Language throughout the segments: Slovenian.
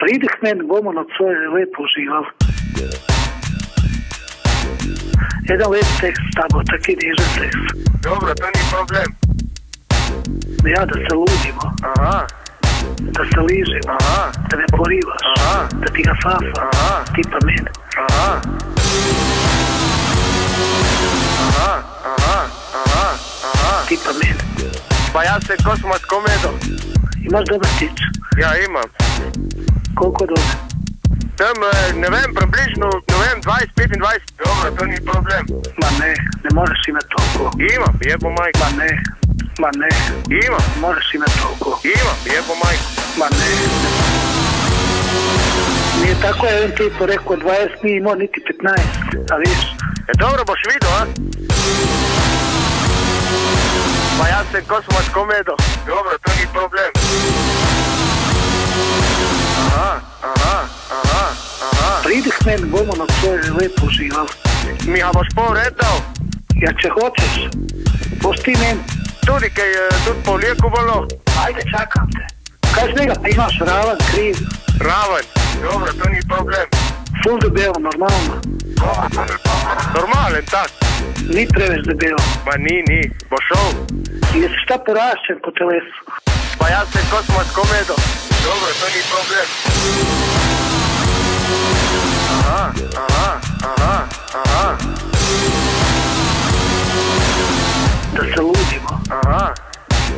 Pridi k meni, bomo na svoje lepo užival. Jedan lep seks s tabo, taki nižan seks. Dobro, to nije problem. Ja da se ludimo. Aha. Da se ližimo. Aha. Da me porivaš. Aha. Da ti ga fafa. Aha. Tipa mene. Aha. Aha, aha, aha, aha. Tipa mene. Pa ja se Kosmas Komedo. Imaš dobar tič? Ja imam. Koliko dobar? Tam, ne vem, približno, ne vem, 20-25. Dobro, to ni problem. Ma ne moraš imati toliko. Imam, jebo majko. Ma ne. Imam. Moraš imati toliko. Imam, jebo majko. Ma ne. Nije tako, jedan tipo rekao 20, nije imao niti 15, a viš? Dobro, boš vidio, a? Pa ja se Kosmas Komedo. Dobro, to ni problem. Aha, aha, aha, aha. Pridi k meni, bomo na svoje lepo užival. Miha, boš povedal? Ja, če hoćeš, pusti meni. Tudi kaj, tudi po lijeku bolo? Ajde, čakam te. Kaj s njega, pa imaš ravan, kriv. Ravan. Dobro, to ni problem. Ful debelo, normalno. Normalen, tak. Ni preveč debelo. Ma ni, bo šel. Jesi šta porašćen po telesu? Pa ja se Kosmas Komedo. Dobro, to ni problem. Aha, aha, aha, aha. Da se ludimo. Aha.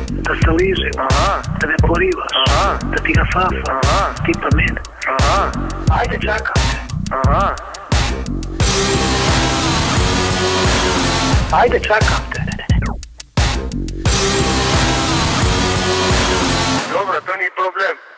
Da se ližimo. Aha. Da me porivaš. Aha. Da ti ga fafa. Aha. Tipa mene. Aha. Ajde, čakam te. Aha. Ajde, čakam te. Dobro, to ni problem.